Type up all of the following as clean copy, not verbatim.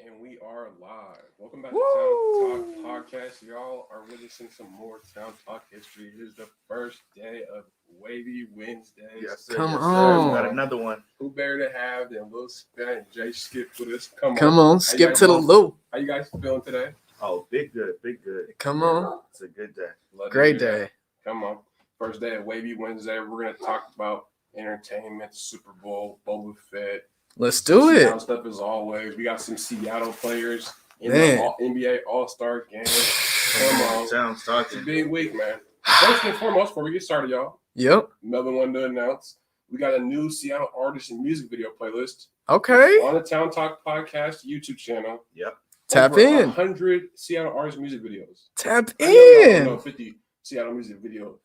And we are live. Welcome back Woo! to Town Talk Podcast. Y'all are witnessing some more Town Talk history. It is the first day of Wavy Wednesday. Yes, sir. Come yes, on. Sir. We got another one. Who better to have than Will Spin and Jskip with us? Come on, skip to the loop. How you guys feeling today? Oh, big good. Come on. It's a good day. Love to Great hear that. day. Come on. First day of Wavy Wednesday. We're going to talk about entertainment, Super Bowl, Bobba Fett. Let's do it. Seattle stuff as always. We got some Seattle players in Man. the NBA All-Star game. Come on. Sounds It's a talking. big week, man. First and foremost, before we get started, y'all, Yep. Melvin wanted to announce we got a new Seattle artist and music video playlist Okay. on the Town Talk Podcast YouTube channel. Yep. Tap Over in. 100 Seattle artist music videos. Tap I know y'all don't know in. 50 Seattle music videos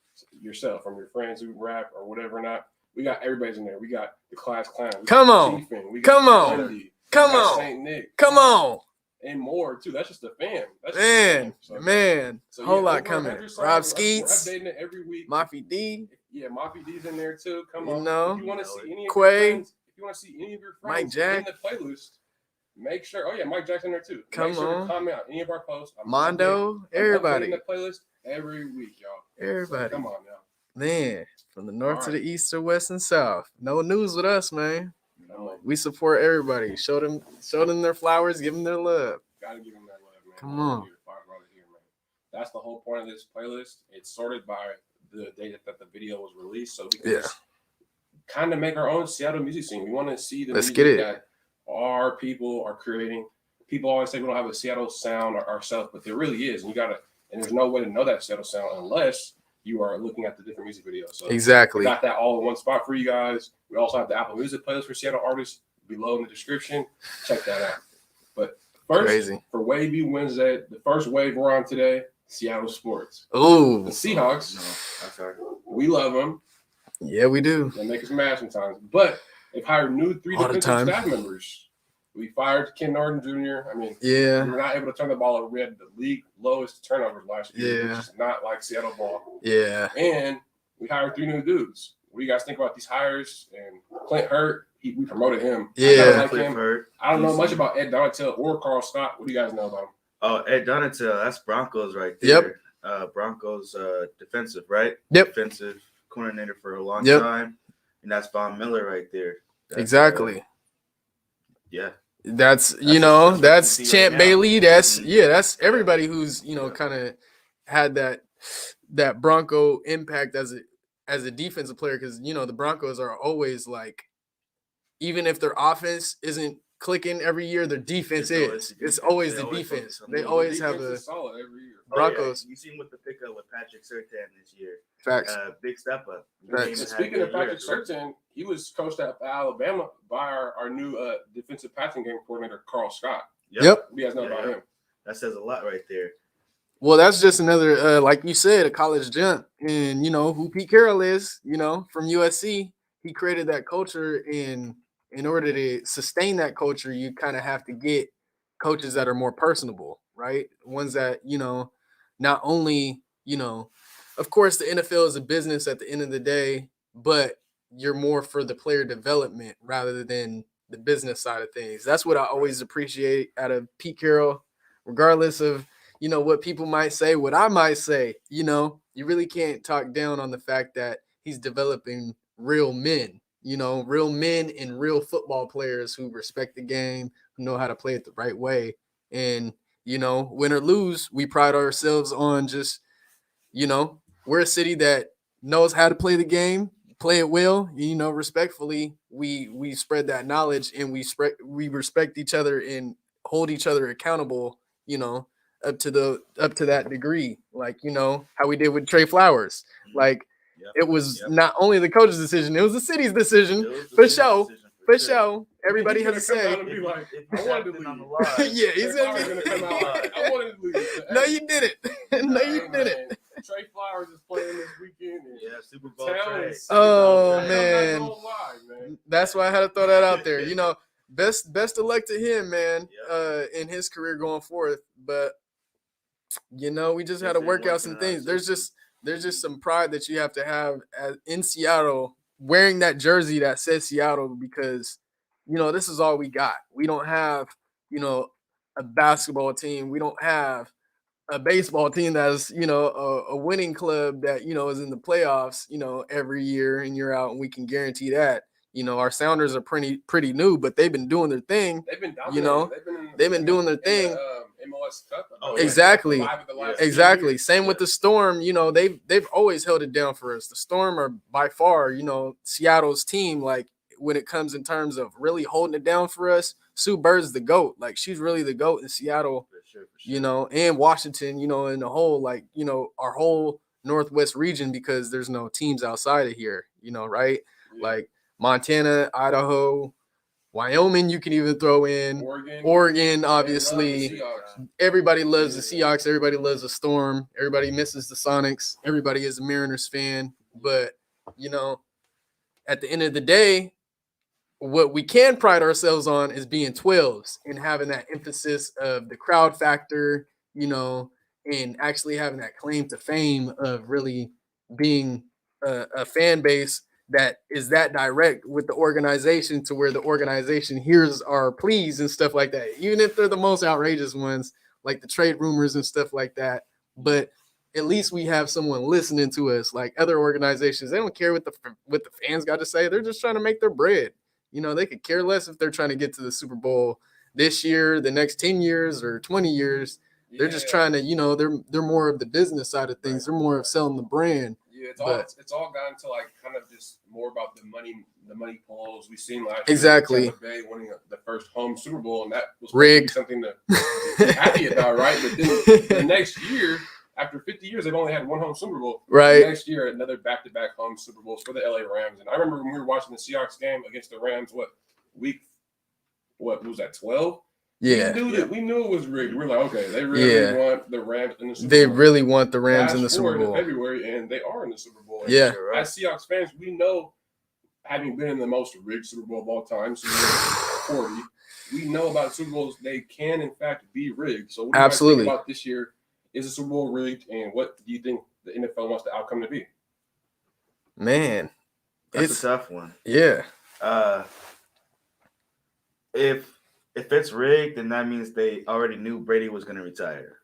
yourself from your friends who rap or whatever or not. We got everybody's in there. We got the Class Clown. We Come got on. Chiefin, we got Come on. Bundy, Come we got on. Saint Nick. Come on. And more too. That's just the fam. That's just the Man. fam. So, Man. so Whole yeah, lot over coming. 100 songs. Rob We're Skeets. updating it every week. Mafi D. Yeah, Mafi D's in there too. Come You on. know. If you want to see any of Quay. your friends, if you want to see any of your Mike friends Jack. in the playlist, make sure. Oh yeah, Mike Jack's in there too. Come make sure on. to comment on any of our posts. Mondo. I'm Everybody. updating the playlist every week, y'all. So Everybody. come on now. Man. From the north to Alright. the east to west and south. No news with us, man. Come on. We support everybody. Show them their flowers. Give them their love. Gotta give him that love, man. Come on. Here, man. That's the whole point of this playlist. It's sorted by the date that the video was released, so we can Yeah. just kind of make our own Seattle music scene. We want to see the Let's music get it. that our people are creating. People always say we don't have a Seattle sound ourselves, but there really is, and there's no way to know that Seattle sound unless you are looking at the different music videos. So Exactly. we got that all in one spot for you guys. We also have the Apple Music playlist for Seattle artists below in the description. Check that out. But first, Crazy. for Wavy Wednesday, the first wave we're on today, Seattle sports. Ooh. The Seahawks, No, I'm sorry. we love them. Yeah, we do. They make us mad sometimes. But they've hired three All the defensive time. staff members. We fired Ken Norton Jr. I mean, Yeah. we were not able to turn the ball over. We had the league lowest turnovers last year, Yeah. which is not like Seattle ball. Yeah. And we hired 3 new dudes. What do you guys think about these hires? And Clint Hurt, we promoted him. I Yeah. kinda like Cliff him. Hurt. I don't know much about Ed Donatell or Carl Scott. What do you guys know about him? Oh, Ed Donatell. That's Broncos right there. Yep. Broncos defensive, right? Yep. Defensive coordinator for a long Yep. time. And that's Von Miller right there. That's, Exactly. Yeah. That's what you that's see right Champ now. Bailey. That's Mhm. that's everybody who's Yeah. kind of had that Bronco impact as a defensive player, because the Broncos are always like, even if their offense isn't clicking every year, their defense is. It's always the defense. They always have Defense a is solid every year. Broncos. You seen with the pickup with Patrick Surtain this year. facts. Big step up. Facts. And speaking of Patrick Surtain, he was coached at Alabama by our new defensive passing game coordinator, Carl Scott. Yep. What do you guys know about him? That says a lot right there. Well, that's just another, like you said, a college jump. And who Pete Carroll is, from USC. He created that culture, and in order to sustain that culture, you kind of have to get coaches that are more personable, right? Ones that, not only, of course, the NFL is a business at the end of the day, but you're more for the player development rather than the business side of things. That's what I always appreciate out of Pete Carroll, regardless of, what people might say, what I might say. You really can't talk down on the fact that he's developing real men, real men and real football players who respect the game, who know how to play it the right way. And, win or lose, we pride ourselves on just, we're a city that knows how to play the game, play it well, respectfully. We spread that knowledge, and we respect each other and hold each other accountable, up to that degree. Like, how we did with Trey Flowers. Like, Yep. it was Yep. not only the coach's decision, it was the city's decision. It was the For big sure. decision For sure. Everybody He's has a gonna come say. out and be like, If I you wanted to been on the leave. line, Yeah, he's Trey Flowers gonna come out like, I wanted to leave. No, you didn't. No, you didn't. Man, Trey Flowers is playing this weekend. And Yeah, Super Bowl Town Trey. is- Oh, I'm not man. gonna lie, man. That's why I had to throw that out there. Best of luck to him, man, Yeah. in his career going forth. But we just had This to work ain't out working some out, things. so- There's just some pride that you have to have in Seattle, wearing that jersey that says Seattle, because this is all we got. We don't have a basketball team. We don't have a baseball team that's, a winning club that, is in the playoffs, every year and year out, and we can guarantee that. Our Sounders are pretty new, but they've been doing their thing. They've been You dominating. know, they've been doing their thing. MLS Cup. Oh, yeah. Exactly. Exactly. Years. Same with the Storm. They've always held it down for us. The Storm are by far, Seattle's team. Like when it comes in terms of really holding it down for us, Sue Bird's the GOAT. Like she's really the GOAT in Seattle. For sure. And Washington. In the whole, like our whole Northwest region, because there's no teams outside of here. Right? Yeah. Like Montana, Idaho, Wyoming, you can even throw in Oregon, obviously. Everybody loves the Seahawks. Everybody loves the Storm. Everybody misses the Sonics. Everybody is a Mariners fan. But, at the end of the day, what we can pride ourselves on is being 12s and having that emphasis of the crowd factor, and actually having that claim to fame of really being a fan base that is that direct with the organization, to where the organization hears our pleas and stuff like that, even if they're the most outrageous ones, like the trade rumors and stuff like that. But at least we have someone listening to us. Like other organizations, they don't care what the fans got to say. They're just trying to make their bread. They could care less if they're trying to get to the Super Bowl this year, the next 10 years or 20 years. They're just trying to, they're more of the business side of things. They're more of selling the brand. Yeah, it's all gotten to like kind of just more about the money polls. We've seen last year. Exactly. Tampa Bay winning the first home Super Bowl, and that was rigged. Something to be happy about, right? But then the next year, after 50 years, they've only had one home Super Bowl. Right. The next year, another back-to-back home Super Bowls for the LA Rams. And I remember when we were watching the Seahawks game against the Rams, what was that, 12? Yeah. We knew it was rigged. We're like, okay, they really want the Rams in the Super Bowl. They really want the Rams in the Super Bowl. In February, and they are in the Super Bowl. And yeah. As Seahawks fans, we know, having been in the most rigged Super Bowl of all time, Super Bowl 40, we know about Super Bowls. They can, in fact, be rigged. So what do you guys think about this year? Is the Super Bowl rigged, and what do you think the NFL wants the outcome to be? Man, it's a tough one. Yeah. If it's rigged, then that means they already knew Brady was going to retire,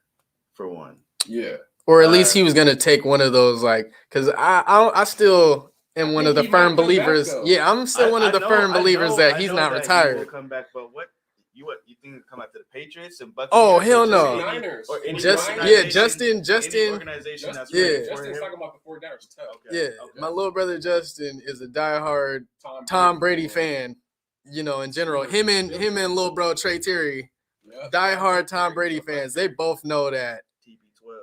for one. Yeah. Or at least he was going to take one of those, like, because I still am one of the firm believers. Yeah, I'm still one of the firm believers that he's not retired. He will come back, but what you think he'll come out to the Patriots and Buccaneers? Oh, hell no. Justin. Justin. Organization that's Justin's talking about the 49ers. Okay. My little brother Justin is a diehard Tom Brady fan. In general, him and little bro Trey Terry, diehard Tom Brady fans. They both know that. TB12.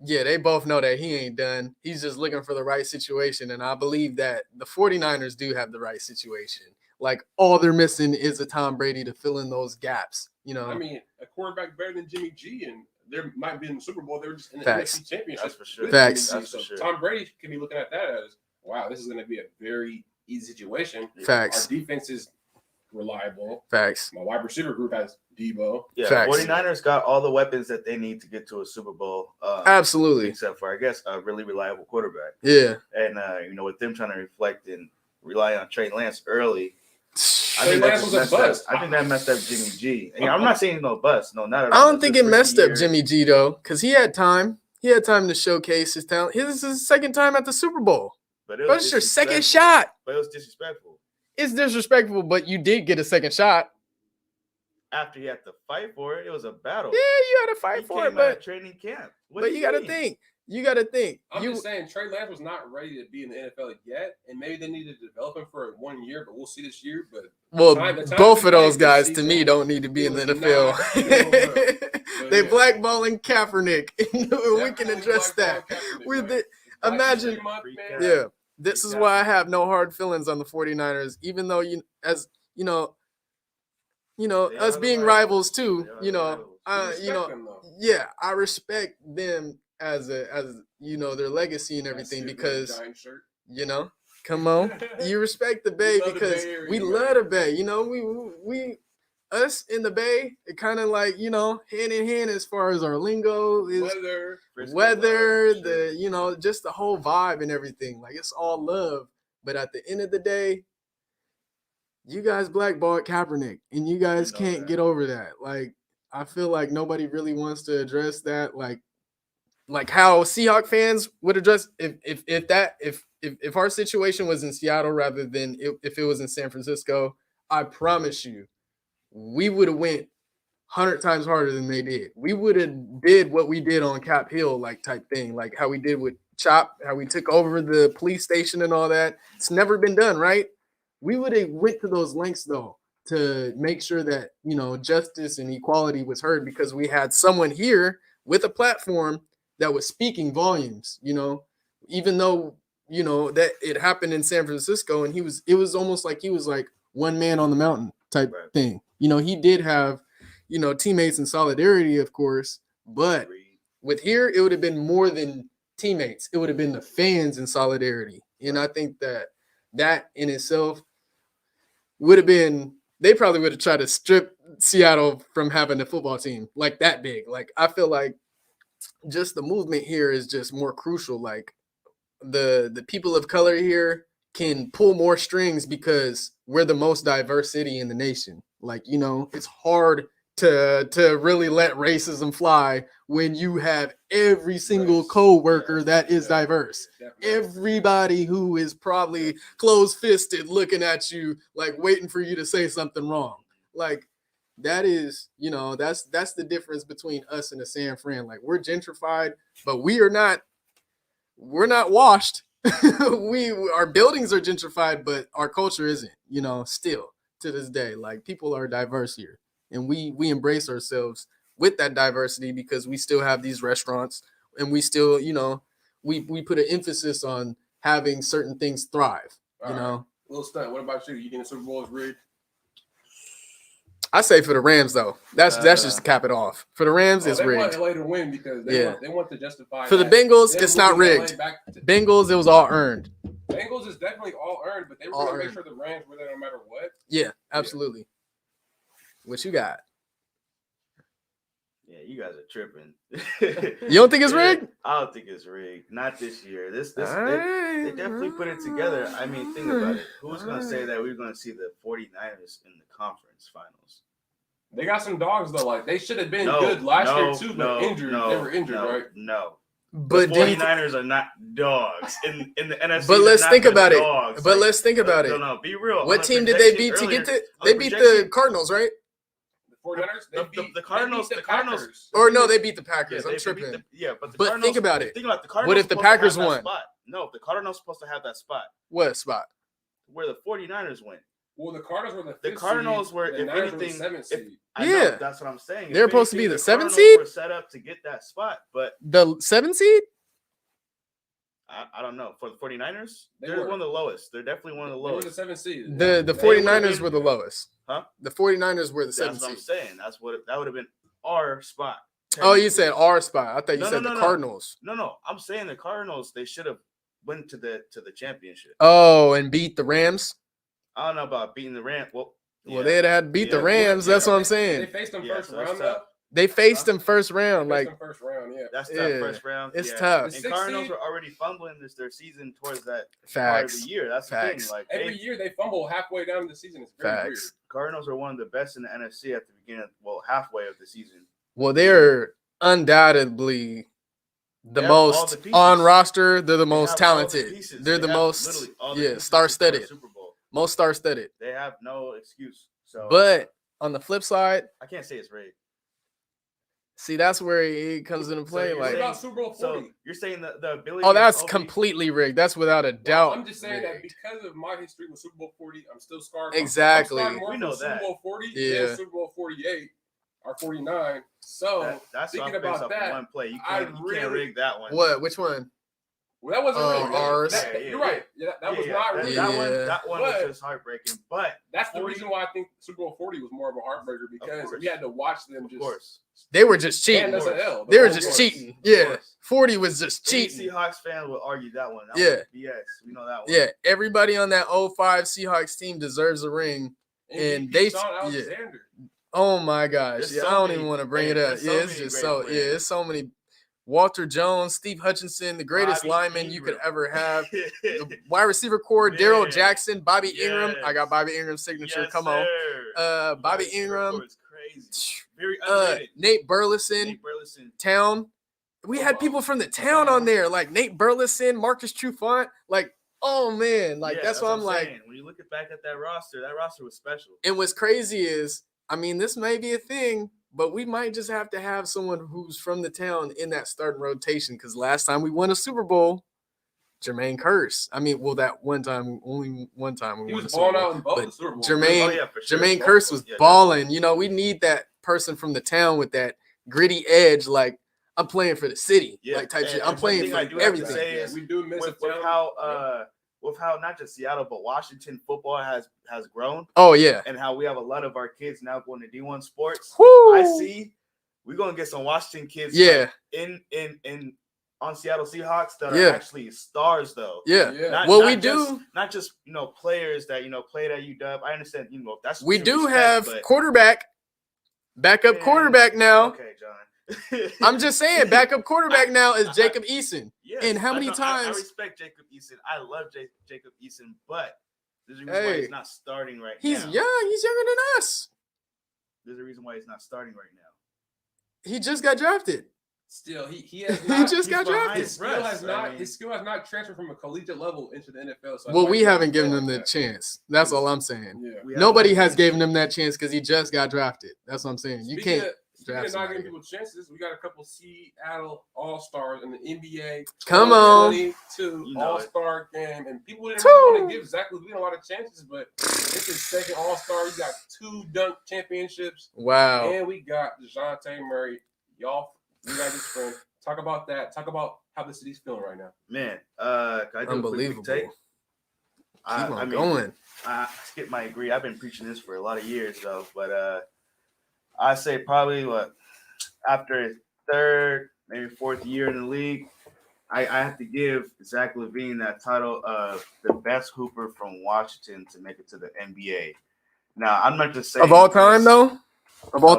Yeah, they both know that he ain't done. He's just looking for the right situation, and I believe that the 49ers do have the right situation. Like, all they're missing is a Tom Brady to fill in those gaps. I mean, a quarterback better than Jimmy G, and there might be in the Super Bowl. They were just in the Facts. NFC Championship. That's for sure. Facts. That's for sure. Tom Brady can be looking at that as, wow, this is going to be a very easy situation. Facts. Our defense is reliable. Facts. My wide receiver group has Debo. Yeah, Facts. 49ers got all the weapons that they need to get to a Super Bowl. Absolutely. Except for, I guess, a really reliable quarterback. Yeah. And, with them trying to reflect and rely on Trey Lance early, I Trey think Lance was a bust. I think that messed up Jimmy G. And I'm not saying no bust. No, not at I all. don't think it messed up Jimmy G, though, because he had time. He had time to showcase his talent. This is his second time at the Super Bowl. But it's your second shot. But it was disrespectful. It's disrespectful, but you did get a second shot. After you had to fight for it, it was a battle. Yeah, you had to fight for it, but training camp. But you got to think. You got to think. I'm just saying, Trey Lance was not ready to be in the NFL yet, and maybe they need to develop him for 1 year, but we'll see this year. But both of those guys to me don't need to be in the NFL. They blackballing Kaepernick. We can address that. Imagine, yeah. This is why I have no hard feelings on the 49ers, even though us being rivals too. Yeah, I respect them as their legacy and everything because come on, you respect the Bay because we love the Bay. We us in the Bay, it kind of like hand in hand as far as our lingo is weather, just the whole vibe and everything. Like it's all love, but at the end of the day, you guys blackballed Kaepernick, and you guys can't get over that. Like I feel like nobody really wants to address that, like how Seahawks fans would address if our situation was in Seattle rather than if it was in San Francisco. I promise you, we would have went 100 times harder than they did. We would have did what we did on Cap Hill, like type thing, like how we did with Chop, how we took over the police station and all that. It's never been done, right? We would have went to those lengths though to make sure that, you know, justice and equality was heard, because we had someone here with a platform that was speaking volumes, you know, even though, you know, that it happened in San Francisco and it was almost like he was like one man on the mountain type thing. You know, he did have, you know, teammates in solidarity, of course, but with here, it would have been more than teammates. It would have been the fans in solidarity. And I think that in itself would have been, they probably would have tried to strip Seattle from having a football team like that big. Like, I feel like just the movement here is just more crucial. Like the people of color here can pull more strings because we're the most diverse city in the nation. Like, you know, it's hard to really let racism fly when you have every single co-worker that is diverse. Everybody who is probably closed-fisted looking at you, like waiting for you to say something wrong. Like, that is, you know, that's the difference between us and the San Fran. Like, we're gentrified, but we're not washed. Our buildings are gentrified, but our culture isn't, you know, still to this day. Like, people are diverse here. And we embrace ourselves with that diversity because we still have these restaurants and we still, you know, we put an emphasis on having certain things thrive, you know. Little Stunt, what about you? You think the Super Bowl is rigged? I say for the Rams, though. That's just to cap it off. For the Rams, it's rigged. They want LA to win because they want to justify. For the Bengals, it's not rigged. Bengals, it was all earned. Bengals is definitely all earned, but they were going to make sure the Rams were there no matter what. Yeah, absolutely. Yeah. What you got? Yeah, you guys are tripping. You don't think it's rigged? I don't think it's rigged. Not this year. They definitely put it together. I mean, think about it. Who's going to say that we're going to see the 49ers in the conference finals? They got some dogs, though. Like, they should have been good last year, too, but injured. They were injured, right? No. But the 49ers are not dogs in the NFC. But let's think about it. Dogs. But let's think about it. No, be real. What team did they beat to get to? They beat the Cardinals, right? The 49ers? The Cardinals. The Cardinals. Or no, they beat the Packers. I'm tripping. But think about it. Think about the Cardinals. What if the Packers won? No, the Cardinals supposed to have that spot. What spot? Where the 49ers went. Well, the Cardinals were the Cardinals were, if anything, yeah, that's what I'm saying. They're supposed to be the 7th seed. Were set up to get that spot, but the 7th seed. I don't know. For the 49ers, they're one of the lowest. They're definitely one of the lowest. They were the 7th seed. The 49ers were the lowest. Huh? The 49ers were the 7th seed. That's what I'm saying. That would have been our spot. Oh, you said our spot. I thought you said the Cardinals. No. I'm saying the Cardinals, they should have went to the championship. Oh, and beat the Rams? I don't know about beating the Rams. Well, they'd had to beat the Rams. That's what I'm saying. They faced them first round up. They faced them first round. First round, yeah. That's tough. First round. It's tough. And Cardinals were already fumbling their season towards that part of the year. That's the thing. Like every year they fumble halfway down the season. It's very weird. Cardinals are one of the best in the NFC at the beginning. Halfway of the season. Well, they're undoubtedly the most on roster. They're the most talented. They're the most star-studded. Most star-studded. They have no excuse. So, but on the flip side, I can't say it's rigged. See, that's where it comes into play. So like about Super Bowl 40. So you're saying the ability. Oh, that's completely rigged. That's without a doubt. I'm just saying that because of my history with Super Bowl 40, I'm still scarred. Exactly. We know that. Super Bowl 40 and Super Bowl 48 or 49. So that's thinking about that, one play. You can't rig that one. What? Which one? Well, that wasn't rigged. Ours. You're right. That was not rigged. That one was just heartbreaking. But that's the reason why I think Super Bowl 40 was more of a heartbreaker because we had to watch them just. Of course. They were just cheating. They were just cheating. Yeah. 40 was just cheating. Seahawks fans would argue that one. Yeah. BS. We know that one. Yeah. Everybody on that 05 Seahawks team deserves a ring. And they. Oh my gosh. I don't even want to bring it up. It's just so. Yeah. It's so many. Walter Jones, Steve Hutchinson, the greatest lineman you could ever have. The wide receiver core, Daryl Jackson, Bobby Ingram. I got Bobby Ingram's signature. Come on. Bobby Ingram. crazy. Very underrated. Nate Burleson. Town. We had people from the town on there, like Nate Burleson, Marcus Trufant. Like, oh man, like that's what I'm like. Saying. When you look back at that roster was special. And what's crazy is, I mean, this may be a thing, but we might just have to have someone who's from the town in that starting rotation. Because last time we won a Super Bowl, Jermaine Kearse. I mean, well, that one time, only one time we won a Super Bowl. But Jermaine Kearse was balling. You know, we need that person from the town with that gritty edge, like I'm playing for the city, like type shit. I'm playing for everything. We do miss with how not just Seattle but Washington football has grown. Oh yeah, and how we have a lot of our kids now going to D1 sports. Woo! I see we're gonna get some Washington kids. Yeah, in on Seattle Seahawks that are actually stars though. Yeah. Not just players that played at UW. I understand that's we do have backup quarterback now. Okay, John. I'm just saying, backup quarterback now is Jacob Eason. Yes, and how many times? I respect Jacob Eason. I love Jacob Eason, but there's a reason why he's not starting right now. He's young. He's younger than us. There's a reason why he's not starting right now. He just got drafted. Still, he has not, he just got drafted. His skill has not transferred from a collegiate level into the NFL. So well, we haven't given him the chance. That's all I'm saying. Yeah. Nobody has given him that chance because he just got drafted. That's what I'm saying. You can't. Speaking of not giving people chances, we got a couple Seattle All-Stars in the NBA. Come on. 22 All-Star game. And people didn't really want to give Zach Lavine a lot of chances, but it's his second All-Star. We got 2 dunk championships. Wow. And we got Dejounte Murray. Y'all, we got this friend. Talk about that. Talk about how the city's feeling right now. Man, can I do unbelievable. A quick take? Keep on going. Skip might agree. I've been preaching this for a lot of years, though, but I say probably after his 3rd, maybe 4th year in the league, I have to give Zach Lavine that title of the best hooper from Washington to make it to the NBA. Now, I'm not just saying of all time, though. Of all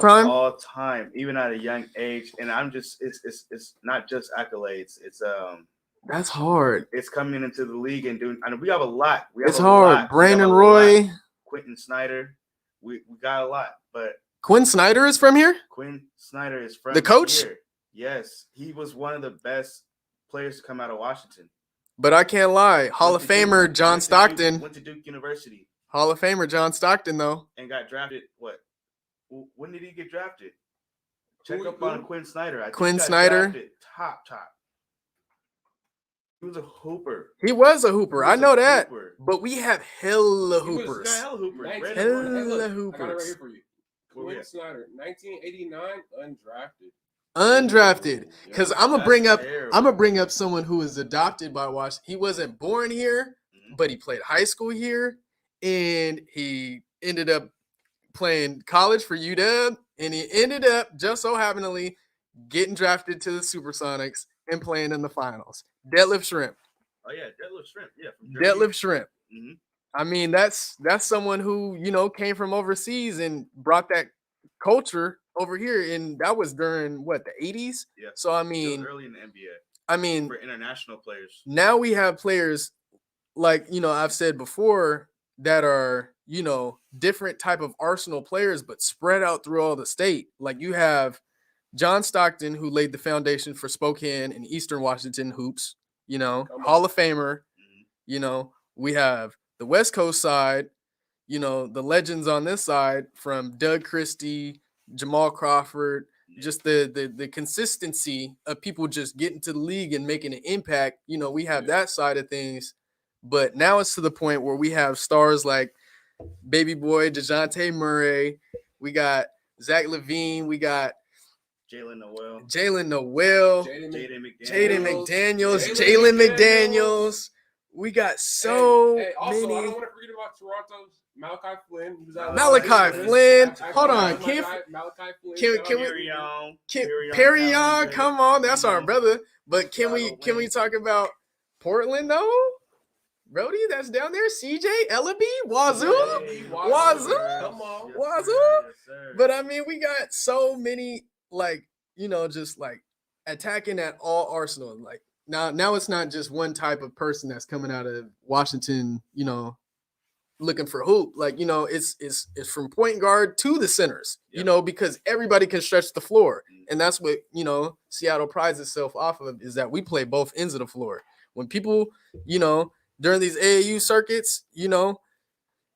time, even at a young age, and I'm just it's not just accolades. It's that's hard. It's coming into the league and doing. I mean, we have a lot. It's hard. Brandon Roy, Quentin Snyder, we got a lot, but. Quinn Snyder is from here? Quinn Snyder is from the coach? Here. Yes. He was one of the best players to come out of Washington. But I can't lie. Hall of Famer John Stockton. Went to Duke University. Hall of Famer John Stockton, though. And got drafted, what? When did he get drafted? Check up on Quinn Snyder. Quinn Snyder. Top. He was a hooper. He was a hooper. I know that. But we have hella hoopers. Hella hoopers. I got it right here for you. Quinn Snyder, 1989, undrafted. Because I'm gonna bring up someone who was adopted by Washington. He wasn't born here, but he played high school here, and he ended up playing college for UW, and he ended up just so happenly getting drafted to the Supersonics and playing in the finals. Deadlift Shrimp. Oh yeah, Deadlift Shrimp. Yeah, Deadlift Shrimp. Mm-hmm. I mean, that's someone who, came from overseas and brought that culture over here. And that was during, the 80s? Yeah. So, I mean. Early in the NBA. I mean. For international players. Now we have players, like, I've said before, that are, different type of Arsenal players, but spread out through all the state. Like, you have John Stockton, who laid the foundation for Spokane and Eastern Washington hoops, Hall of Famer, we have the West Coast side, the legends on this side from Doug Christie, Jamal Crawford, just the consistency of people just getting to the league and making an impact. We have that side of things, but now it's to the point where we have stars like Baby Boy, Dejounte Murray. We got Zach Lavine. We got Jalen Noel. Jaden McDaniels. We got so many. I don't want to forget about Toronto's Malachi Flynn. Hold on. Perry Young, come on. That's our brother. But can we talk about Portland, though? Brody, that's down there. CJ, Ellaby, Wazoo. Come on. Wazoo. But, I mean, we got so many, just, attacking at all Arsenal. Now it's not just one type of person that's coming out of Washington, looking for hoop. Like, you know, it's from point guard to the centers, you know, because everybody can stretch the floor. And that's what, you know, Seattle prides itself off of, is that we play both ends of the floor. When people, you know, during these AAU circuits, you know,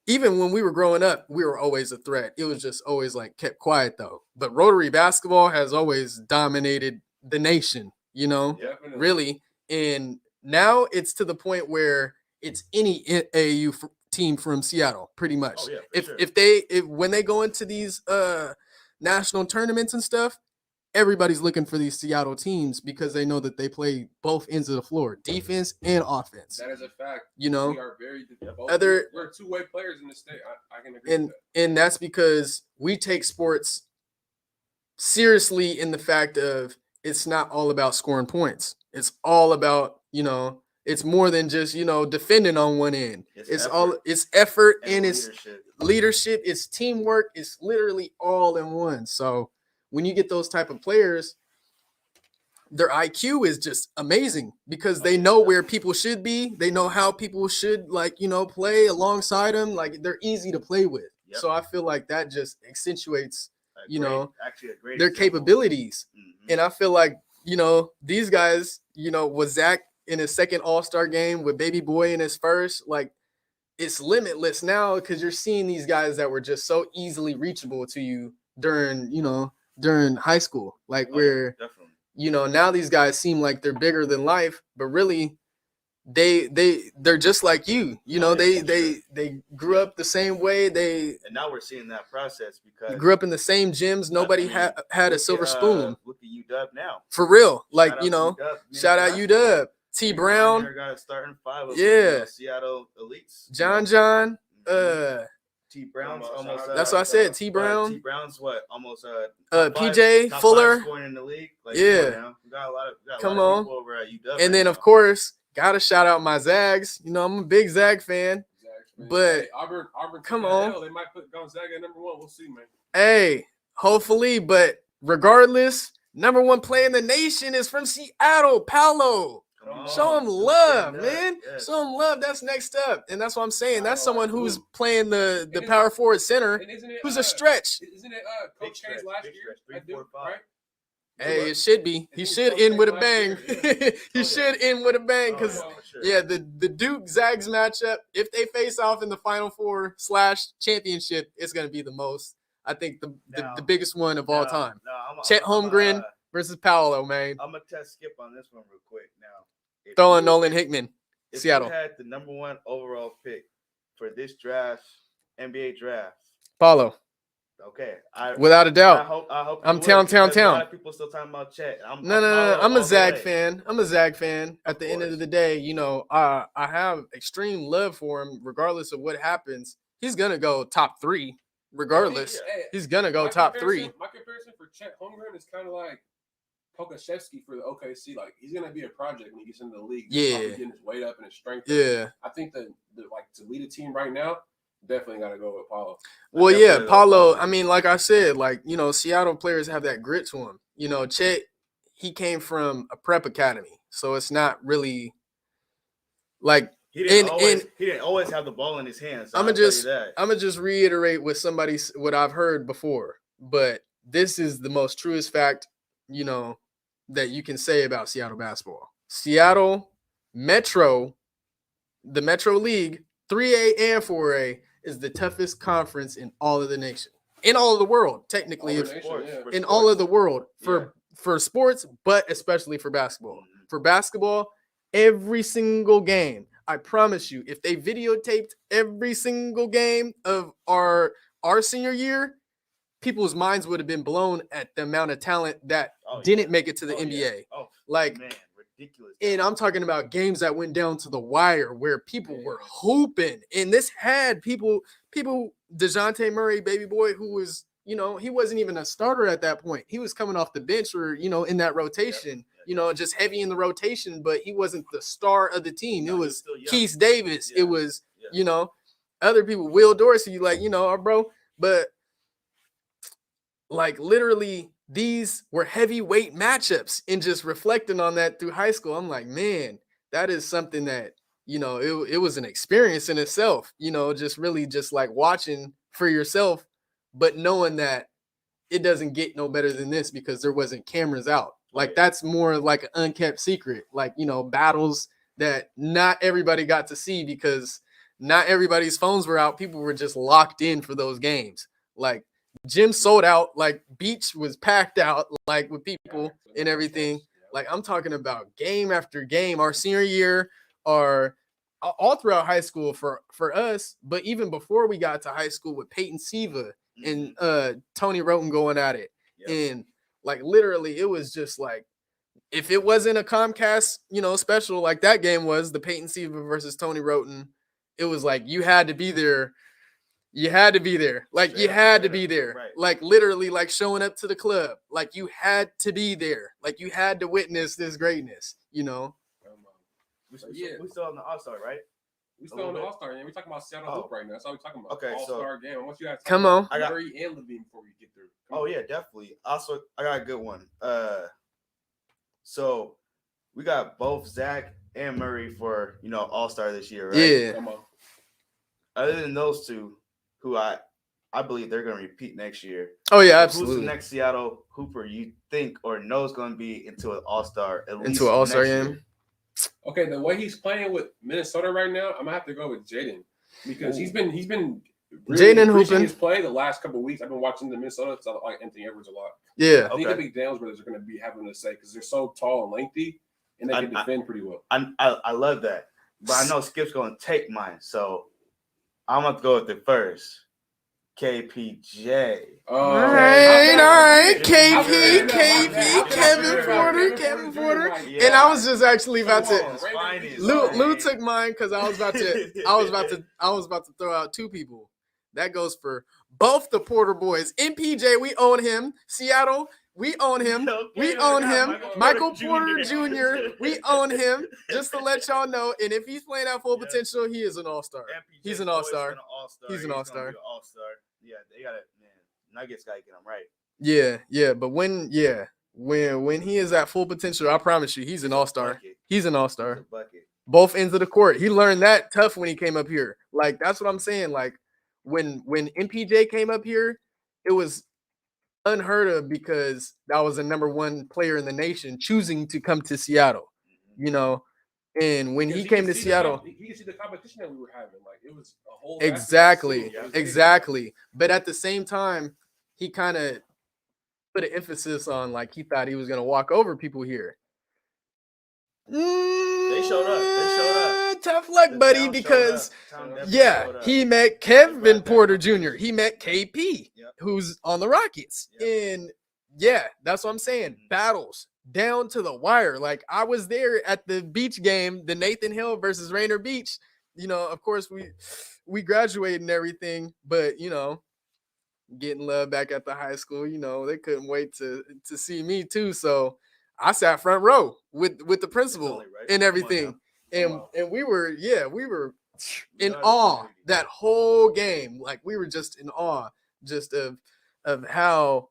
even when we were growing up, we were always a threat. It was just always like kept quiet though. But Rotary basketball has always dominated the nation, you know, really. And now it's to the point where it's any AAU team from Seattle, pretty much. Oh, yeah, if when they go into these national tournaments and stuff, everybody's looking for these Seattle teams because they know that they play both ends of the floor, defense and offense. That is a fact. You know, we are very we're two-way players in the state. I can agree with that. And that's because we take sports seriously in the fact of it's not all about scoring points. It's all about, you know, it's more than just, you know, defending on one end. It's effort and it's leadership, it's teamwork, it's literally all in one. So when you get those type of players, their IQ is just amazing because they know where people should be. They know how people should, like, you know, play alongside them. Like, they're easy to play with. Yep. So I feel like that just accentuates, their capabilities. Mm-hmm. And I feel like, you know, these guys, you know, with Zach in his second All-Star game, with Baby Boy in his first, like, it's limitless now because you're seeing these guys that were just so easily reachable to you during high school, like you know, now these guys seem like they're bigger than life, but really they're just like you know, they grew up the same way. And now we're seeing that process because grew up in the same gyms. Nobody had a silver spoon. Look at UW now. For real. Like, you know, shout out UW. T Brown. Got a starting five of Seattle elites. John. T Brown's almost. That's what I said. T Brown. T Brown's what? Almost. PJ top Fuller. Scoring in the league. Like, We got a lot of come on. people over at UW. And then of course, gotta shout out my Zags. You know, I'm a big Zag fan. But hey, Auburn, come on. They might put Gonzaga at number 1. We'll see, man. Hey, hopefully, but regardless, number 1 play in the nation is from Seattle, Paolo. Show him love, man. Yes. Show him love. That's next up. And that's what I'm saying. That's someone who's playing the power forward center, who's a stretch. Isn't it Coach K's last year? 3, 4, 5. Hey, it should be. He should end with a bang. He should end with a bang because, the Duke Zags matchup, if they face off in the Final Four / championship, it's going to be the most, I think, the biggest one of all time. Chet Holmgren versus Paolo, man. I'm going to test Skip on this one real quick. Now, throwing Nolan Hickman, if Seattle. You had the number 1 overall pick for this draft, NBA draft. Paolo. Okay. Without a doubt. I hope I'm town. A lot of people still talking about Chet. No. I'm a Zag fan. I'm a Zag fan. At the end of the day, you know, I have extreme love for him, regardless of what happens. He's gonna go top 3, regardless. He's gonna go top 3. My comparison for Chet Holmgren is kind of like Pokashevsky for the OKC. Like, he's gonna be a project when he gets into the league. He's probably getting his weight up and his strength. Yeah. I think that like to lead a team right now, definitely got to go with Paulo. Well, Paulo. I mean, like I said, like, you know, Seattle players have that grit to him. You know, Chet, he came from a prep academy, so it's not really like he didn't always have the ball in his hands. So I'm gonna just reiterate what I've heard before, but this is the most truest fact, you know, that you can say about Seattle basketball. Seattle Metro, the Metro League, 3A and 4A, is the toughest conference in all of the nation, in all of the world, technically, in all of the world for sports, but especially for basketball. For basketball, every single game, I promise you, if they videotaped every single game of our senior year, people's minds would have been blown at the amount of talent that didn't make it to the NBA. Man, ridiculous. And I'm talking about games that went down to the wire where people were hooping. And this had people, Dejounte Murray, baby boy, who was, you know, he wasn't even a starter at that point. He was coming off the bench or, you know, in that rotation, you know, just heavy in the rotation, but he wasn't the star of the team. It was Keith Davis. It was, you know, other people, Will Dorsey, like, you know, our bro. But like literally these were heavyweight matchups, and just reflecting on that through high school, I'm like, man, that is something that you know, it was an experience in itself, you know, just really just like watching for yourself, but knowing that it doesn't get no better than this because there wasn't cameras out. Like that's more like an unkept secret, like, you know, battles that not everybody got to see because not everybody's phones were out. People were just locked in for those games. Like gym sold out, like beach was packed out, like with people and everything. Like I'm talking about game after game, our senior year, or all throughout high school for us, but even before we got to high school with Peyton Siva and Tony Roten going at it. And like literally it was just like, if it wasn't a Comcast, you know, special like that game was, the Peyton Siva versus Tony Roten, it was like you had to be there. You had to be there. Like you had to be there. Right. Like literally like showing up to the club. Like you had to be there. Like you had to witness this greatness, you know. We still on the All-Star, right? We still on the All-Star game. We're talking about Seattle Hoop right now. That's all we're talking about. Okay, All-Star game. I want you guys to come on. Murray and Lavine before we get through. Yeah, definitely. Also, I got a good one. So we got both Zach and Murray for, you know, All-Star this year, right? Yeah. Come on. Other than those two, who I believe they're going to repeat next year. Oh yeah, absolutely. Who's the next Seattle Hooper you think or know is going to be into an All-Star into an All-Star game? Okay, the way he's playing with Minnesota right now, I'm gonna have to go with Jaden because he's been really Jaden hooping his play the last couple of weeks. I've been watching the Minnesota, so I like Anthony Edwards a lot. Yeah, I think the big Daniels brothers are going to be having to say because they're so tall and lengthy, and they can defend pretty well. I love that, but I know Skip's going to take mine, so I'm going to go with it first. KPJ. All right. KP, Kevin Porter. And I was just actually about to. Lou took mine because I was about to throw out two people. That goes for both the Porter boys. MPJ, we own him. Seattle, we own him. We own him. Michael Porter Jr., we own him. Just to let y'all know. And if he's playing at full potential, he is an all-star. He's an all-star. He's an all-star. Yeah, they got it, man. Nuggets got to get him right. Yeah. But when he is at full potential, I promise you, he's an all-star. He's an all-star. Both ends of the court. He learned that tough when he came up here. Like, that's what I'm saying. Like, when MPJ came up here, it was unheard of because that was the number one player in the nation choosing to come to Seattle, you know. And when he came to Seattle, he could see the competition that we were having. Like it was a whole exactly. But at the same time, he kind of put an emphasis on like he thought he was gonna walk over people here. They showed up. Tough luck, buddy, because he met Kevin Porter Jr. He met KP, who's on the Rockets. And that's what I'm saying. Battles down to the wire. Like I was there at the beach game, the Nathan Hill versus Rainier Beach. You know, of course we graduated and everything, but you know, getting love back at the high school, you know, they couldn't wait to see me too. So I sat front row with the principal and everything. And we were in awe that whole game. Like we were just in awe just of how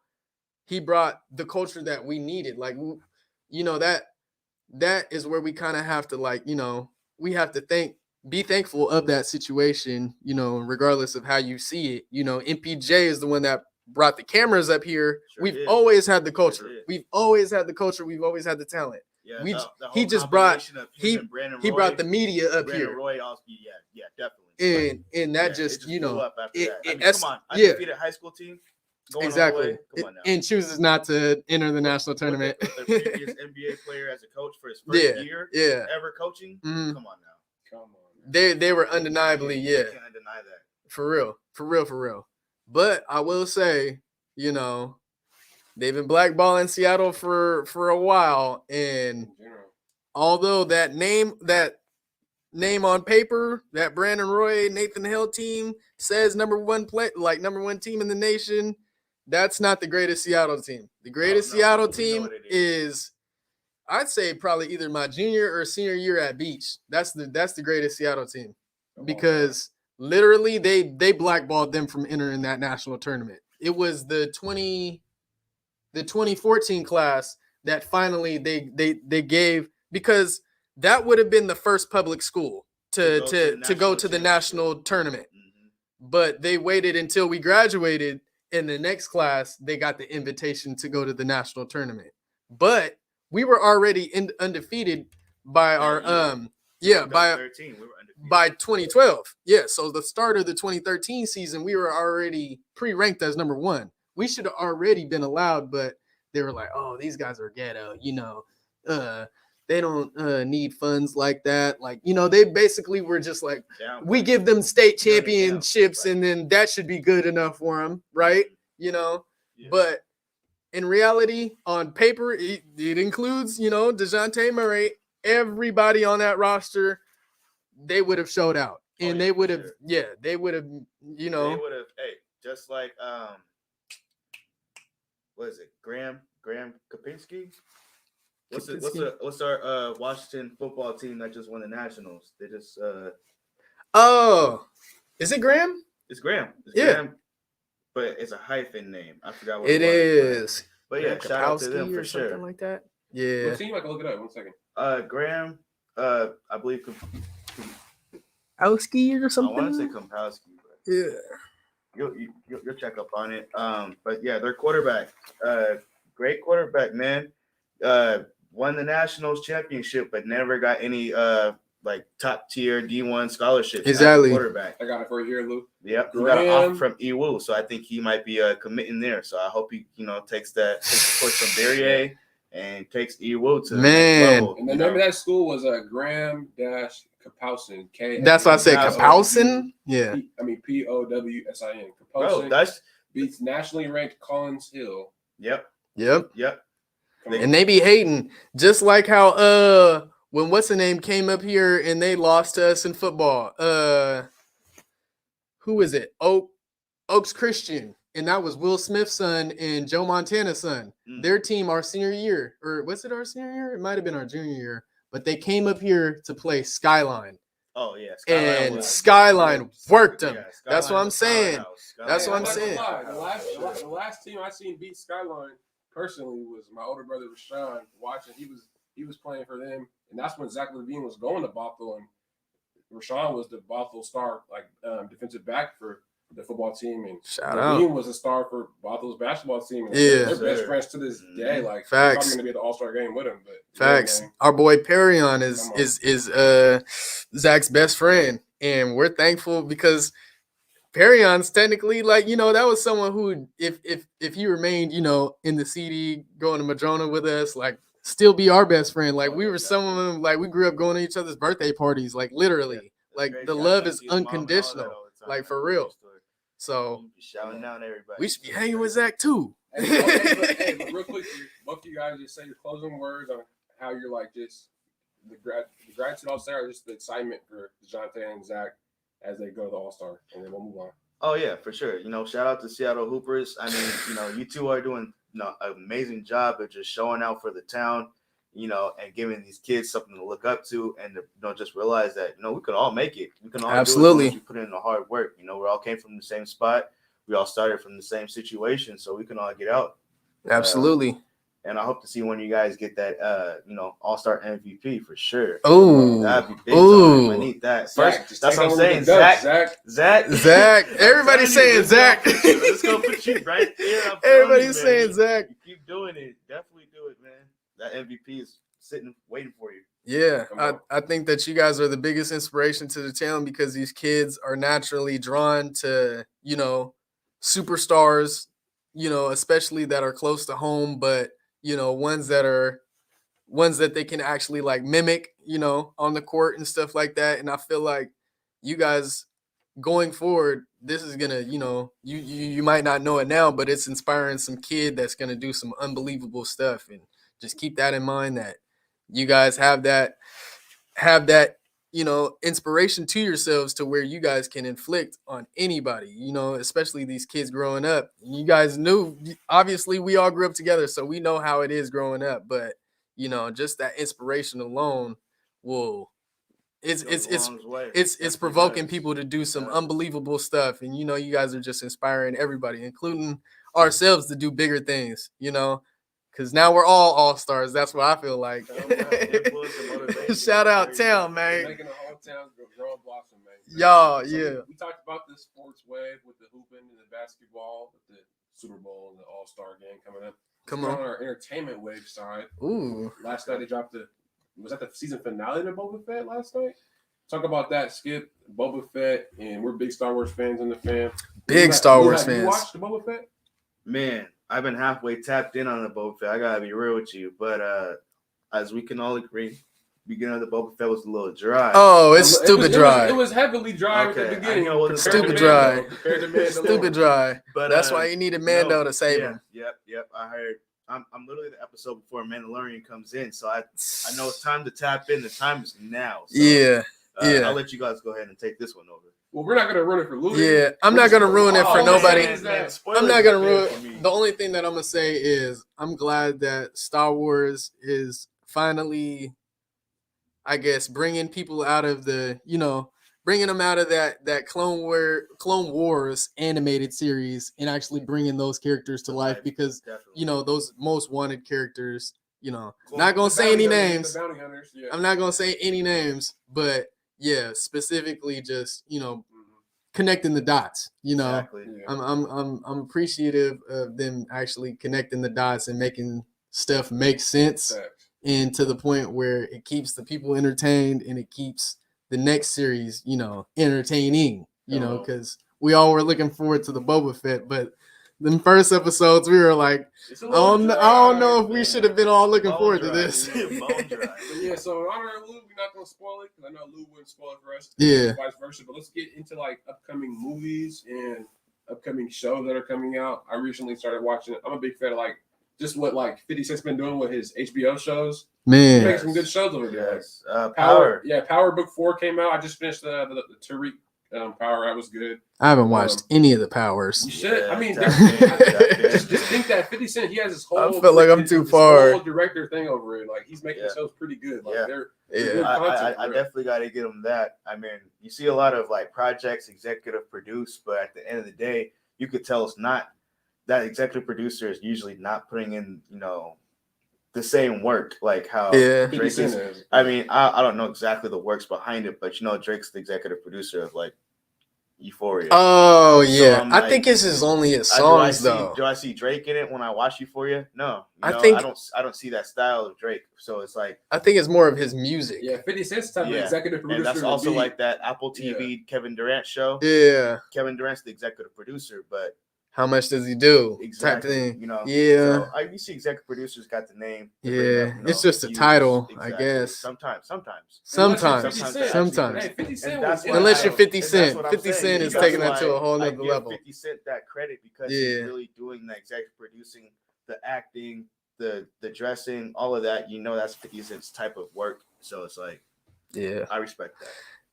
he brought the culture that we needed. Like, you know, that is where we kind of have to, like, you know, we have to be thankful of that situation, you know, regardless of how you see it. You know, MPJ is the one that brought the cameras up here. We've always had the culture. We've always had the culture. We've always had the talent. Yeah, he just brought he brought the media up Brandon here. Roy also, definitely. And that just you know, come on, I defeated a high school team. Exactly. And chooses not to enter the national tournament. With the previous NBA player as a coach for his first year ever coaching. Come on now. They were undeniably, you can't deny that. For real. But I will say, you know, they've been blackballing Seattle for a while, and although that name on paper, that Brandon Roy, Nathan Hill team says number one team in the nation, that's not the greatest Seattle team. The greatest Seattle team is, I'd say, probably either my junior or senior year at Beach. That's the greatest Seattle team, because literally they blackballed them from entering that national tournament. It was the 2014 class that finally they gave, because that would have been the first public school to go to the national tournament. But they waited until we graduated. In the next class, they got the invitation to go to the national tournament. But we were already undefeated by our by 2012. Yeah, so the start of the 2013 season, we were already pre-ranked as number 1. We should have already been allowed, but they were like, "Oh, these guys are ghetto, they don't need funds like that." Like, they basically were just like, we give them state championships, and then that should be good enough for them, right? But in reality, on paper, it includes, Dejounte Murray, everybody on that roster, they would have showed out. And they would have, they would have, They would have, just like, what is it? Graham Kapinski? What's our Washington football team that just won the Nationals? They just is it Graham? It's Graham. Graham, but it's a hyphen name. I forgot what it is. But yeah, shout out to them for sure. Something like that. Yeah. What team? I can look it up. 1 second. Graham, I believe Kapowski or something. I want to say Kompowski, but yeah. You'll check up on it. But yeah, their quarterback, great quarterback, man. Won the Nationals championship, but never got any like top tier D1 scholarships. Exactly. Quarterback. I got it for you here, Lou. Yep. He got an offer from EWU, so I think he might be committing there. So I hope he, takes the push from Berrier and takes EWU to the next level. And the name of that school was Graham-Kapowsin. That's why I said Kapowsin. Yeah. Powsin. Bro, that's beats nationally ranked Collins Hill. Yep. And they be hating, just like how when what's the name came up here and they lost to us in football. Who is it? Oaks Christian, and that was Will Smith's son and Joe Montana's son. Their team, our senior year, or was it our senior year? It might have been our junior year, but they came up here to play Skyline. Oh yeah, Skyline worked them. That's what I'm saying. That's what I'm saying. The last team I seen beat Skyline personally was my older brother Rashawn. Watching, he was playing for them, and that's when Zach Lavine was going to Bothell, and Rashawn was the Bothell star, defensive back for the football team, and Lavine was a star for Bothell's basketball team. And they're best friends to this day. Like, facts. Probably going to be at the All-Star game with him. But facts. Our boy Perion is Zach's best friend, and we're thankful because Perion's technically that was someone who, if he remained, in the CD going to Madrona with us, still be our best friend. We were someone we grew up going to each other's birthday parties, literally. The love is unconditional, for real. So shouting out everybody. We should be hanging with Zach too. But real quick, both of you guys just say your closing words on how you're just the gratitude all star, just the excitement for Dejounte and Zach as they go to the All-Star, and then we'll move on. Oh yeah, for sure. Shout out to Seattle Hoopers. I mean, you two are doing an amazing job of just showing out for the town, and giving these kids something to look up to, and to just realize that we could all make it. We can all absolutely do it if you put in the hard work. We all came from the same spot. We all started from the same situation, so we can all get out. Absolutely. And I hope to see when you guys get that, All-Star MVP for sure. Oh, that'd be big time. I need that. First, that's what I'm saying. Zach. Everybody's saying Zach. Let's go put you right there. Everybody's saying Zach. You keep doing it. Definitely do it, man. That MVP is sitting, waiting for you. Yeah, I think that you guys are the biggest inspiration to the town because these kids are naturally drawn to, superstars, especially that are close to home, but ones that they can actually mimic, on the court and stuff like that. And I feel like you guys going forward, this is gonna, you might not know it now, but it's inspiring some kid that's gonna do some unbelievable stuff. And just keep that in mind that you guys have that, inspiration to yourselves to where you guys can inflict on anybody, especially these kids growing up. You guys knew, obviously we all grew up together, so we know how it is growing up, but just that inspiration alone will, it's provoking people to do some unbelievable stuff. And, you guys are just inspiring everybody, including ourselves, to do bigger things, because now we're all stars. That's what I feel like. Shout out town, man. Making the whole town go growing blossom, man. Y'all, So yeah. We talked about the sports wave with the hooping and the basketball, with the Super Bowl and the All-Star game coming up. Come on. our entertainment wave side. Ooh. Last night they dropped was that the season finale to Boba Fett last night? Talk about that, Skip, Boba Fett, and we're big Star Wars fans in the fam. Big Star Wars fans. You fans. watched the Boba Fett? Man, I've been halfway tapped in on the Boba Fett. I gotta be real with you, but as we can all agree, beginning of the Boba Fett was a little dry. Oh, it's stupid dry. It was heavily dry at the beginning. Stupid dry. Stupid dry. But that's why you needed Mando to save him. Yep. I heard. I'm literally the episode before Mandalorian comes in, so I know it's time to tap in. The time is now. So, yeah. I'll let you guys go ahead and take this one over. Well, we're not gonna ruin it for Louis. Yeah, I'm not gonna ruin it for nobody. I'm not gonna ruin it. The only thing that I'm gonna say is I'm glad that Star Wars is finally, I guess, bringing people out of bringing them out of that Clone Wars animated series and actually bringing those characters to life because those most wanted characters. Not gonna say any names. I'm not gonna say any names, but yeah, specifically just connecting the dots. Exactly. I'm appreciative of them actually connecting the dots and making stuff make sense, and to the point where it keeps the people entertained and it keeps the next series, entertaining. Because we all were looking forward to the Boba Fett, but the first episodes we were like, I don't know if we should have been all looking forward to this. Yeah, so in honor of Lou, we're not gonna spoil it because I know Lou wouldn't spoil it for us. Yeah. Vice versa. But let's get into upcoming movies and upcoming shows that are coming out. I recently started watching it. I'm a big fan of just what 50 Cent's been doing with his HBO shows. Man, he makes some good shows over there. Yes. Power. Yeah, Power Book 4 came out. I just finished the Tariq Power. That was good. I haven't watched any of the Powers. You should. Yeah, I mean, definitely. just think that 50 Cent, he has his whole. I feel like I'm too far. Whole director thing over it. He's making the shows pretty good. They're good content. I definitely got to give him that. I mean, you see a lot of projects executive produced, but at the end of the day, you could tell it's not that executive producer is usually not putting in, the same work like how Drake is. I mean, I don't know exactly the works behind it, but Drake's the executive producer of Euphoria. Oh yeah, so I think it's only his songs though. Do I see Drake in it when I watch Euphoria? No, I don't see that style of Drake. So it's I think it's more of his music. Yeah, 50 Cent's type of executive producer. And that's also that Apple TV Kevin Durant show. Yeah, Kevin Durant's the executive producer, but how much does he do? Exactly. Type thing. Yeah. So you see executive producers got the name. It's just a title, exactly. I guess. Sometimes. Hey, 50 Cent unless you're 50 Cent. 50 Cent is taking that to a whole nother level. 50 Cent that credit because he's really doing the executive producing, the acting, the dressing, all of that. That's 50 Cent's type of work. So it's I respect that.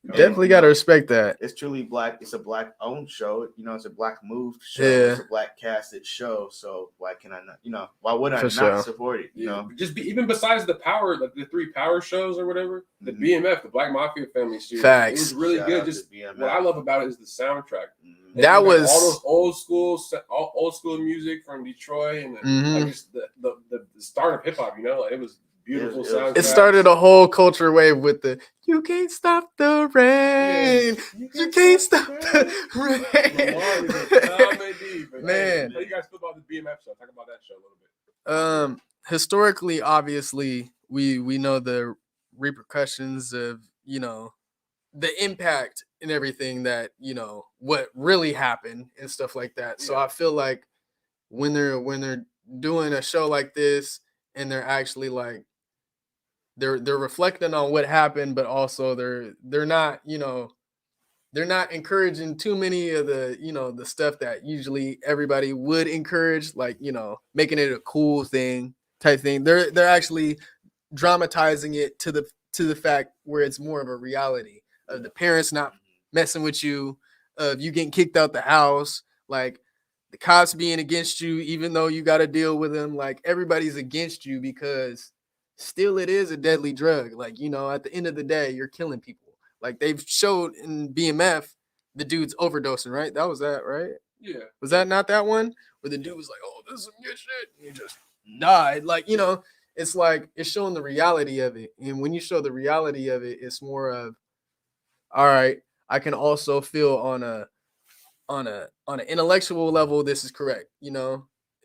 Definitely got to respect that. It's truly black. It's a black owned show. It's a black moved show. Yeah. It's a black casted show. So why can I not? Why would I not support it? Just even besides the Power, the 3 Power shows or whatever, the BMF, the Black Mafia Family series. Facts. It was really good. Just what I love about it is the soundtrack. Mm-hmm. That was all those old school music from Detroit and just the start of hip hop. It was. Beautiful sound. It started a whole culture wave with the "You can't stop the rain, you can't stop the rain." Man, how you guys feel about the BMF show? Talk about that show a little bit. Historically, obviously, we know the repercussions of the impact and everything that what really happened and stuff like that. So I feel like when they're doing a show like this and they're actually they're reflecting on what happened, but also they're not they're not encouraging too many of the the stuff that usually everybody would encourage, making it a cool thing type thing. They're actually dramatizing it to the fact where it's more of a reality of the parents not messing with you, of you getting kicked out the house, the cops being against you, even though you got to deal with them. Everybody's against you because still it is a deadly drug. At the end of the day, you're killing people. They've showed in BMF, the dude's overdosing, right? That was that, right? Yeah. Was that not that one? Where the dude was like, oh, this is some good shit. And he just died. It's it's showing the reality of it. And when you show the reality of it, it's more of, all right, I can also feel on an intellectual level, this is correct,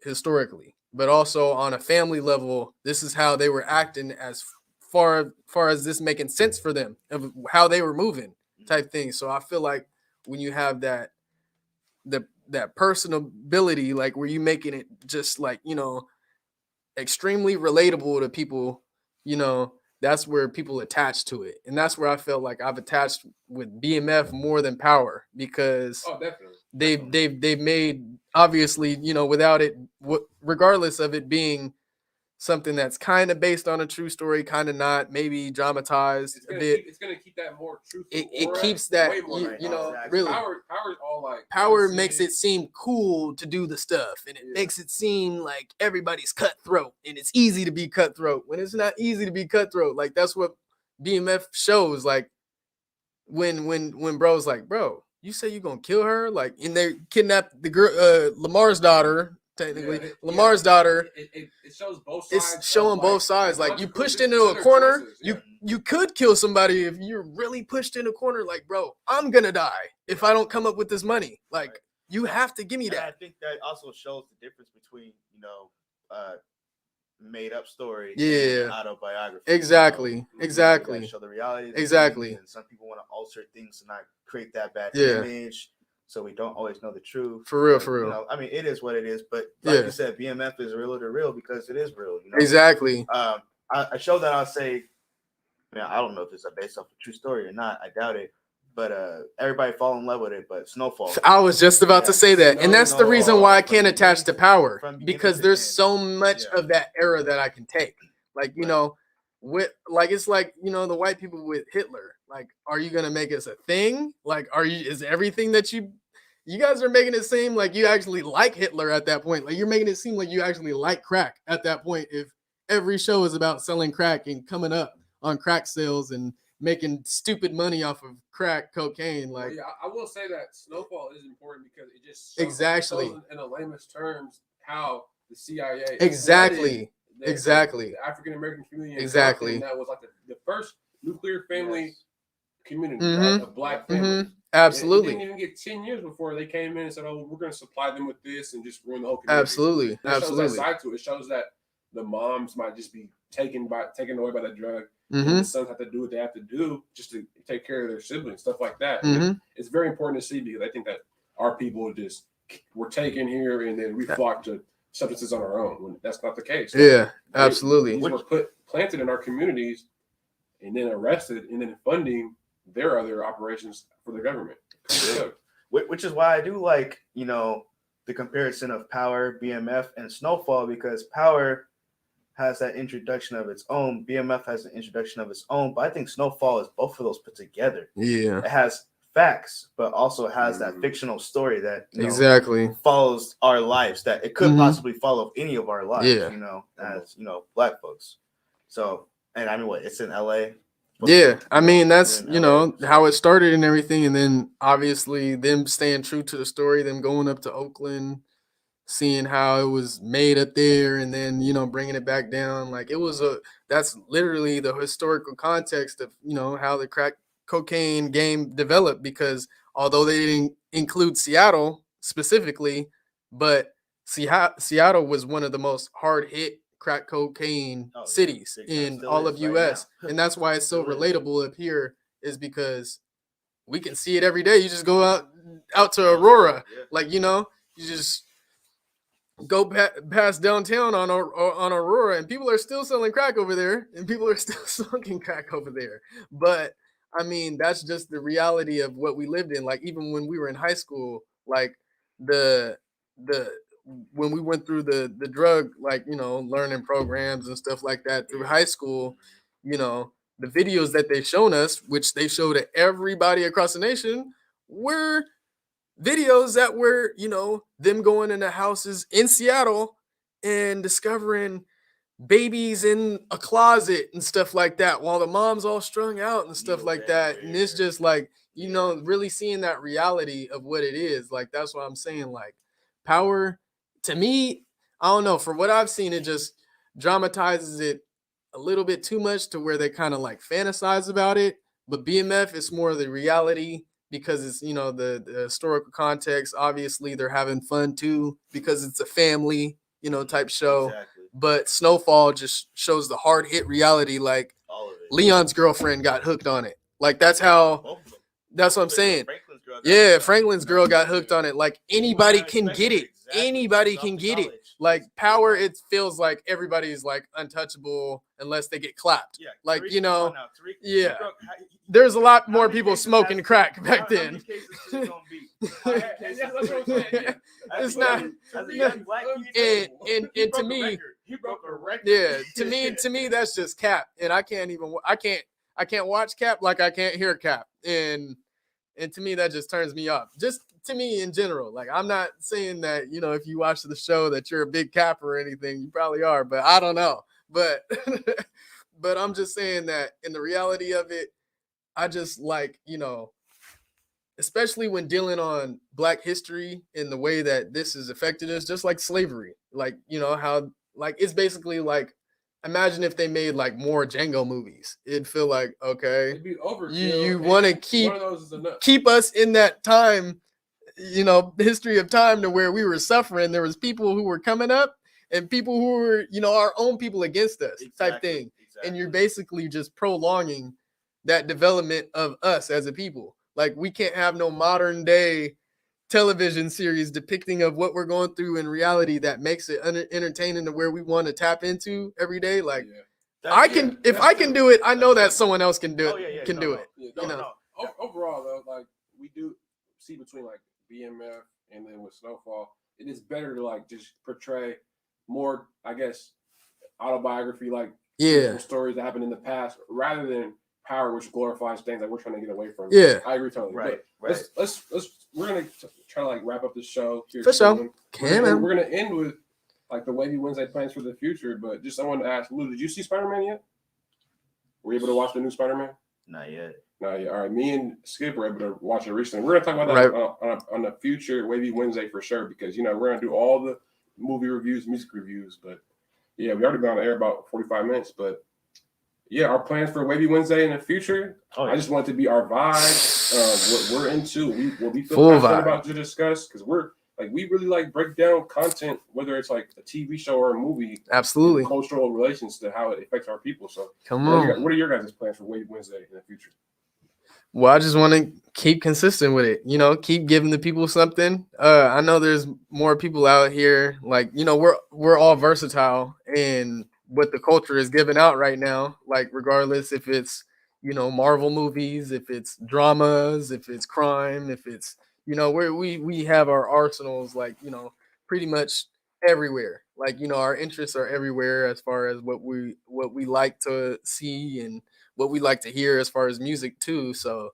historically, but also on a family level, this is how they were acting as far as this making sense for them of how they were moving type thing. So I feel like when you have that personability, like where you making it just like, extremely relatable to people, that's where people attach to it. And that's where I felt like I've attached with BMF more than Power, because definitely. they've made, obviously, without it, regardless of it being something that's kind of based on a true story, kind of not, maybe dramatized a bit. It's gonna keep that more truthful. It keeps that, really. Power's all like Power makes it seem cool to do the stuff, and it makes it seem like everybody's cutthroat, and it's easy to be cutthroat when it's not easy to be cutthroat. Like that's what BMF shows. Like when bro's like, bro, you say you gonna kill her, like, and they kidnapped the girl, Lamar's daughter. Technically, Lamar's daughter. It shows both sides. It's showing both sides. Like, you pushed into a corner. You could kill somebody if you're really pushed in a corner. Like, bro, I'm gonna die if I don't come up with this money. Like, you have to give me that. I think that also shows the difference between made up story and autobiography. Exactly. Exactly. Show the reality. Exactly. And some people want to alter things to not create that bad image. So we don't always know the truth. For real. I mean, it is what it is. But like you said, BMF is real to real because it is real. Exactly. I show that I'll say, I don't know if it's based off a true story or not. I doubt it. But everybody fall in love with it. But Snowfall. I was just about to say that. And that's the reason why I can't attach to Power. Because there's so much of that era that I can take. Like, it's like, the white people with Hitler. Like, are you gonna make us a thing? Like, is everything that you guys are making it seem like you actually like Hitler at that point? Like, you're making it seem like you actually like crack at that point. If every show is about selling crack and coming up on crack sales and making stupid money off of crack cocaine, like, I will say that Snowfall is important because it just shows in the lamest terms how the CIA exactly the African American community that was like the first nuclear family community, right? A black family. Absolutely. It didn't even get 10 years before they came in and said, "Oh, we're going to supply them with this," and just ruin the whole community. Absolutely. That shows that side to it. It shows that the moms might just be taken away by the drug. And the sons have to do what they have to do just to take care of their siblings, stuff like that. It's very important to see because I think that our people just were taken here and then we flocked to substances on our own when that's not the case. Absolutely. These were planted in our communities and then arrested and then funding their other operations for the government. Which is why I do like, the comparison of Power, BMF, and Snowfall, because Power has that introduction of its own. BMF has an introduction of its own, but I think Snowfall is both of those put together. It has facts, but also has that fictional story that follows our lives, that it could possibly follow any of our lives, as black folks. So, and I mean, it's in LA. I mean, that's how it started and everything, and then obviously them staying true to the story, them going up to Oakland, seeing how it was made up there, and then bringing it back down. Like, that's literally the historical context of how the crack cocaine game developed, because although they didn't include Seattle specifically, but Seattle was one of the most hard hit crack cocaine cities in all of US. And that's why it's so relatable up here, is because we can see it every day. You just go out to Aurora, like, you just go past downtown on Aurora, and people are still selling crack over there, and people are still smoking crack over there. But I mean, that's just the reality of what we lived in. Like, even when we were in high school, like when we went through the drug, like, learning programs and stuff like that through high school, the videos that they've shown us, which they show to everybody across the nation, were videos that were, them going into houses in Seattle and discovering babies in a closet and stuff like that, while the mom's all strung out and stuff like that. And it's just like, really seeing that reality of what it is. Like, that's what I'm saying. Like, Power, to me, I don't know, for what I've seen, it just dramatizes it a little bit too much to where they kind of like fantasize about it. But BMF is more the reality because it's, you know, the historical context. Obviously, they're having fun too because it's a family, you know, type show. Exactly. But Snowfall just shows the hard hit reality. Like All of it. Leon's girlfriend got hooked on it. Like that's how. Both of them. That's what I'm saying. Franklin's girl got Yeah, hooked on it. Franklin's girl got hooked on it. Like anybody can get it. Exactly. Anybody She's can off to get it. college. Like She's power, pretty it feels like everybody's like untouchable unless they get clapped. Yeah, Like, Tariq, you know, come on now, Tariq, yeah. bro, there's a lot how more many people cases smoking has- crack back how then. many cases is it gonna be? How many cases That's what I'm saying. Yeah. It's not- As a young black And kid, and to me, he broke a record. yeah, to me that's just cap. And I can't watch cap like I can't hear cap. And to me that just turns me off. Just to me in general. Like I'm not saying that, you know, if you watch the show that you're a big cap or anything, you probably are, but I don't know. But but I'm just saying that in the reality of it, I just like, you know, especially when dealing on Black history in the way that this has affected us, just like slavery. Like, you know, how like it's basically like imagine if they made like more Django movies. It'd feel like, okay, It'd be overkill. you want to One of those is enough. keep us in that time, you know, history of time to where we were suffering. There was people who were coming up and people who were, you know, our own people against us type thing. And you're basically just prolonging that development of us as a people. Like we can't have no modern day television series depicting of what we're going through in reality that makes it entertaining to where we want to tap into every day. Like if I can do it, I know that someone else can do it. Do it. Yeah, You know. Overall though, like we do see between like BMF and then with Snowfall, it is better to like just portray more, I guess, autobiography like stories that happened in the past rather than power, which glorifies things that we're trying to get away from. Yeah, I agree totally. Right. Let's we're gonna try to like wrap up this show here. For sure. We're gonna end with like the Wavy Wednesday plans for the future, but just I wanted to ask Lou, did you see Spider-Man yet? Were you able to watch the new Spider-Man? Not yet. No, yeah. All right. Me and Skip were able to watch it recently. We're gonna talk about that on the future Wavy Wednesday for sure, because you know we're gonna do all the movie reviews, music reviews, but yeah, we already been on the air about 45 minutes, but yeah, our plans for Wavy Wednesday in the future. I just want it to be our vibe, what we're into, what we feel passionate about to discuss, because we really like break down content, whether it's like a TV show or a movie. Absolutely. Cultural relations to how it affects our people. So come on. What are your guys' plans for Wavy Wednesday in the future? Well, I just want to keep consistent with it, you know, keep giving the people something. I know there's more people out here, like, you know, we're all versatile in what the culture is giving out right now, like regardless if it's, you know, Marvel movies, if it's dramas, if it's crime, if it's, you know, we have our arsenals, like, you know, pretty much everywhere. Like, you know, our interests are everywhere as far as what we like to see and what we like to hear as far as music too. So,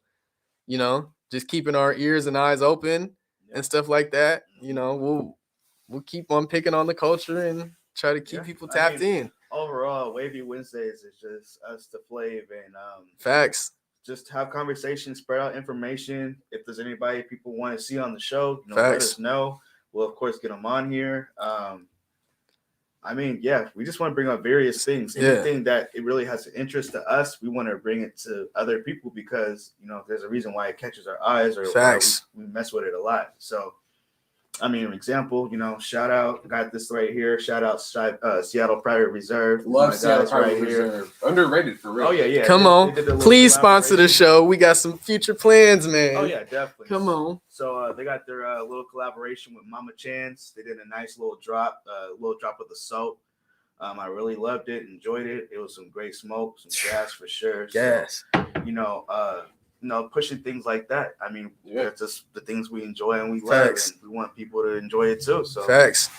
you know, just keeping our ears and eyes open and stuff like that. You know, we'll keep on picking on the culture and try to keep people tapped in. Overall, Wavy Wednesdays is just us to Flav and facts. Just have conversations, spread out information. If there's anybody people want to see on the show, you know, let us know. We'll of course get them on here. I mean, yeah, we just want to bring up various things. Anything that it really has an interest to us, we want to bring it to other people because, you know, there's a reason why it catches our eyes or we mess with it a lot. So, I mean, example, you know, shout out, got this right here. Shout out Seattle Private Reserve. Love Seattle Private Reserve. Underrated for real. Oh, yeah. Come on. Please sponsor the show. We got some future plans, man. Oh, yeah, definitely. Come on. So they got their little collaboration with Mama Chance. They did a nice little drop of the soap. I really loved it, enjoyed it. It was some great smoke, some gas for sure. Yes. So, you know, pushing things like that. I mean, that's just the things we enjoy and we love, and we want people to enjoy it too. So, facts.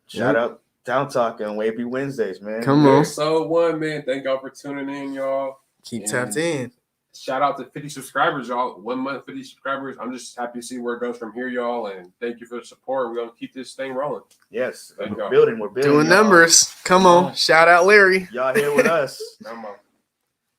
Shout out Down Talk and Wavy Wednesdays, man. Come on. So one, man. Thank y'all for tuning in, y'all. Keep tapped in. Shout out to 50 subscribers, y'all. 1 month, 50 subscribers. I'm just happy to see where it goes from here, y'all. And thank you for the support. We're gonna keep this thing rolling. Yes, we're building. Doing numbers. Come on. Shout out Larry. Y'all here with us. Come on.